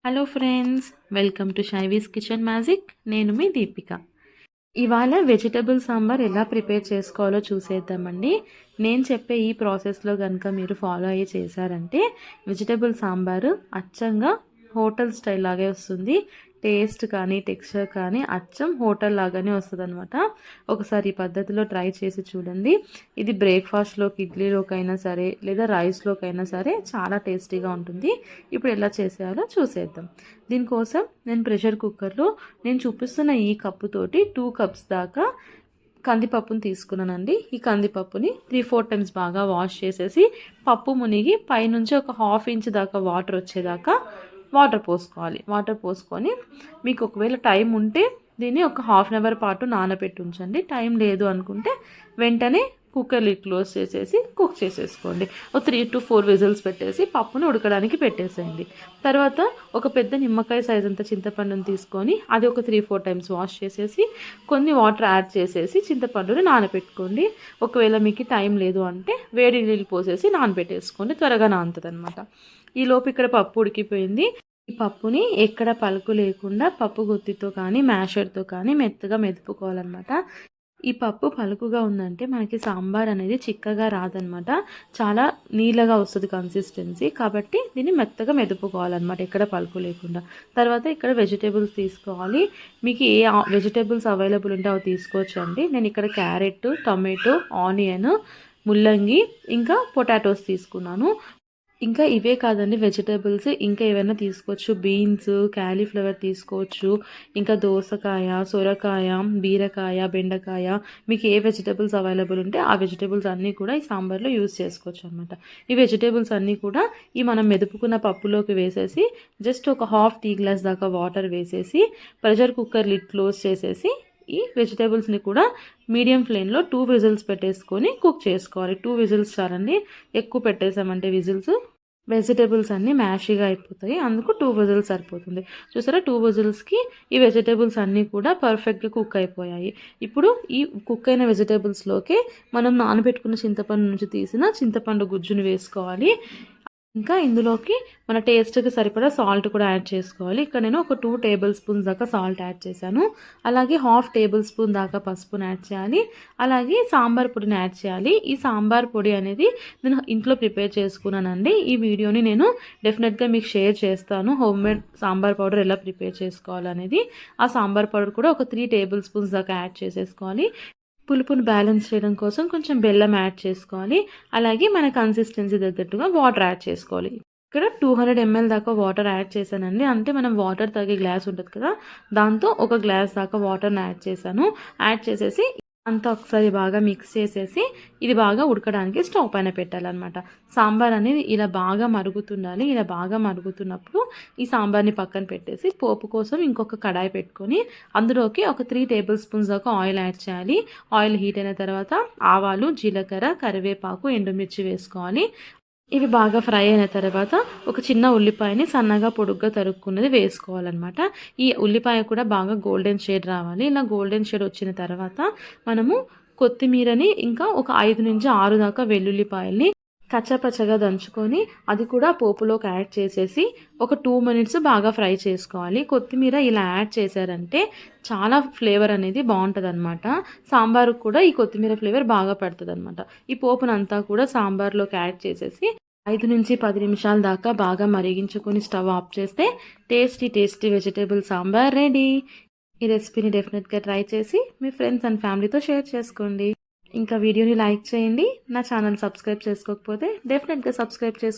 Hello friends, welcome to Shaivi's kitchen magic. నేను మీ దీపిక. ఇవాళ వెజిటబుల్ సాంబార్ ఎలా ప్రిపేర్ చేసుకోవాలో చూసేద్దామండి. నేను చెప్పే ఈ ప్రాసెస్లో కనుక మీరు ఫాలో అయ్యి చేశారంటే వెజిటబుల్ సాంబారు అచ్చంగా హోటల్ స్టైల్ లాగే వస్తుంది. టేస్ట్ కానీ టెక్స్చర్ కానీ అచ్చం హోటల్ లాగానే వస్తుంది అనమాట. ఒకసారి ఈ పద్ధతిలో ట్రై చేసి చూడండి. ఇది బ్రేక్ఫాస్ట్లోకి, ఇడ్లీలోకైనా సరే లేదా రైస్లోకైనా సరే చాలా టేస్టీగా ఉంటుంది. ఇప్పుడు ఎలా చేసేయాలో చూసేద్దాం. దీనికోసం నేను ప్రెషర్ కుక్కర్లో నేను చూపిస్తున్న ఈ కప్పుతోటి 2 కప్స్ దాకా కందిపప్పుని తీసుకున్నానండి. ఈ కందిపప్పుని 3-4 టైమ్స్ బాగా వాష్ చేసేసి పప్పు మునిగి పైనుంచి ఒక 1/2 ఇంచ్ దాకా వాటర్ వచ్చేదాకా వాటర్ పోసుకోవాలి. వాటర్ పోసుకొని మీకు ఒకవేళ టైం ఉంటే దీన్ని ఒక 1/2 అవర్ పాటు నానబెట్టి ఉంచండి. టైం లేదు అనుకుంటే వెంటనే కుక్కర్ లిడ్ క్లోజ్ చేసేసి కుక్ చేసేసుకోండి. ఒక 3-4 విజిల్స్ పెట్టేసి పప్పును ఉడకడానికి పెట్టేసేయండి. తర్వాత ఒక పెద్ద నిమ్మకాయ సైజ్ అంత చింతపండుని తీసుకొని అది ఒక 3-4 టైమ్స్ వాష్ చేసేసి కొన్ని వాటర్ యాడ్ చేసేసి చింతపండుని నానబెట్టుకోండి. ఒకవేళ మీకు టైం లేదు అంటే వేడి నీళ్ళు పోసేసి నానబెట్టేసుకోండి, త్వరగా నానుతుంది అనమాట. ఈలోపు ఇక్కడ పప్పు ఉడికిపోయింది. ఈ పప్పుని ఎక్కడ పలుకు లేకుండా పప్పు గుత్తితో కానీ మ్యాషర్తో కానీ మెత్తగా మెదుపుకోవాలన్నమాట. ఈ పప్పు పలుకుగా ఉందంటే మనకి సాంబార్ అనేది చిక్కగా రాదనమాట, చాలా నీళ్ళగా వస్తుంది కన్సిస్టెన్సీ. కాబట్టి దీన్ని మెత్తగా మెదుపుకోవాలన్నమాట ఎక్కడ పలుకు లేకుండా. తర్వాత ఇక్కడ వెజిటేబుల్స్ తీసుకోవాలి. మీకు ఏ వెజిటేబుల్స్ అవైలబుల్ ఉంటే అవి తీసుకోవచ్చు అండి. నేను ఇక్కడ క్యారెట్, టొమాటో, ఆనియన్, ముల్లంగి ఇంకా పొటాటోస్ తీసుకున్నాను. ఇంకా ఇవే కాదండి వెజిటేబుల్స్ ఇంకా ఏమైనా తీసుకోవచ్చు. బీన్స్, క్యాలీఫ్లవర్ తీసుకోవచ్చు. ఇంకా దోసకాయ, సొరకాయ, బీరకాయ, బెండకాయ, మీకు ఏ వెజిటేబుల్స్ అవైలబుల్ ఉంటే ఆ వెజిటేబుల్స్ అన్నీ కూడా ఈ సాంబార్లో యూజ్ చేసుకోవచ్చు అనమాట. ఈ వెజిటేబుల్స్ అన్నీ కూడా ఈ మనం మెదుపుకున్న పప్పులోకి వేసేసి జస్ట్ ఒక 1/2 టీ గ్లాస్ దాకా వాటర్ వేసేసి ప్రెషర్ కుక్కర్ లిడ్ క్లోజ్ చేసేసి ఈ వెజిటేబుల్స్ని కూడా మీడియం ఫ్లేమ్లో 2 విజిల్స్ పెట్టేసుకొని కుక్ చేసుకోవాలి. 2 విజిల్స్ చాలండి, ఎక్కువ పెట్టేసామంటే విజిల్స్ వెజిటేబుల్స్ అన్నీ మ్యాషీగా అయిపోతాయి. అందుకు 2 విజిల్స్ సరిపోతుంది. చూసారా, 2 విజిల్స్కి ఈ వెజిటేబుల్స్ అన్నీ కూడా పర్ఫెక్ట్గా కుక్ అయిపోయాయి. ఇప్పుడు ఈ కుక్ అయిన వెజిటేబుల్స్లోకి మనం నానబెట్టుకున్న చింతపండు నుంచి తీసిన చింతపండు గుజ్జును వేసుకోవాలి. ఇంకా ఇందులోకి మన టేస్ట్కి సరిపడా సాల్ట్ కూడా యాడ్ చేసుకోవాలి. ఇక్కడ నేను ఒక 2 టేబుల్ స్పూన్స్ దాకా సాల్ట్ యాడ్ చేశాను. అలాగే 1/2 టేబుల్ స్పూన్ దాకా పసుపుని యాడ్ చేయాలి. అలాగే సాంబార్ పొడిని యాడ్ చేయాలి. ఈ సాంబార్ పొడి అనేది నేను ఇంట్లో ప్రిపేర్ చేసుకున్నానండి. ఈ వీడియోని నేను డెఫినెట్గా మీకు షేర్ చేస్తాను, హోమ్మేడ్ సాంబార్ పౌడర్ ఎలా ప్రిపేర్ చేసుకోవాలనేది. ఆ సాంబార్ పౌడర్ కూడా ఒక 3 టేబుల్ స్పూన్స్ దాకా యాడ్ చేసేసుకోవాలి. పులుపును బ్యాలెన్స్ చేయడం కోసం కొంచెం బెల్లం యాడ్ చేసుకోవాలి. అలాగే మన కన్సిస్టెన్సీ తగ్గట్టుగా వాటర్ యాడ్ చేసుకోవాలి. ఇక్కడ 200 ml దాకా వాటర్ యాడ్ చేశానండి. అంటే మనం వాటర్ తాగే గ్లాస్ ఉంటుంది కదా, దాంతో ఒక గ్లాస్ దాకా వాటర్ని యాడ్ చేశాను. యాడ్ చేసేసి అంతా ఒకసారి బాగా మిక్స్ చేసేసి ఇది బాగా ఉడకడానికి స్టవ్ పైన పెట్టాలన్నమాట. సాంబార్ అనేది ఇలా బాగా మరుగుతుండాలి. ఇలా బాగా మరుగుతున్నప్పుడు ఈ సాంబార్ని పక్కన పెట్టేసి పోపు కోసం ఇంకొక కడాయి పెట్టుకొని అందులోకి ఒక 3 టేబుల్ స్పూన్స్ దాకా ఆయిల్ యాడ్ చేయాలి. ఆయిల్ హీట్ అయిన తర్వాత ఆవాలు, జీలకర్ర, కరివేపాకు, ఎండుమిర్చి వేసుకోవాలి. ఇవి బాగా ఫ్రై అయిన తర్వాత ఒక చిన్న ఉల్లిపాయని సన్నగా పొడుగ్గా తరుక్కున్నది వేసుకోవాలన్నమాట. ఈ ఉల్లిపాయ కూడా బాగా గోల్డెన్ షేడ్ రావాలి. ఇలా గోల్డెన్ షేడ్ వచ్చిన తర్వాత మనము కొత్తిమీరని ఇంకా ఒక 5-6 దాకా వెల్లుల్లిపాయల్ని కచ్చాపచ్చగా దంచుకొని అది కూడా పోపులోకి యాడ్ చేసేసి ఒక 2 మినిట్స్ బాగా ఫ్రై చేసుకోవాలి. కొత్తిమీర ఇలా యాడ్ చేశారంటే చాలా ఫ్లేవర్ అనేది బాగుంటుంది అనమాట. సాంబారు కూడా ఈ కొత్తిమీర ఫ్లేవర్ బాగా పడుతుంది అనమాట. ఈ పోపునంతా కూడా సాంబార్లోకి యాడ్ చేసేసి 5-10 నిమిషాల దాకా బాగా మరిగించుకొని స్టవ్ ఆఫ్ చేస్తే టేస్టీ వెజిటేబుల్ సాంబార్ రెడీ. ఈ రెసిపీని డెఫినెట్గా ట్రై చేసి మీ ఫ్రెండ్స్ అండ్ ఫ్యామిలీతో షేర్ చేసుకోండి. ఇంకా వీడియోని లైక్ చేయండి. నా ఛానల్ సబ్స్క్రైబ్ చేసుకోకపోతే డెఫినెట్గా సబ్స్క్రైబ్ చేసుకోండి.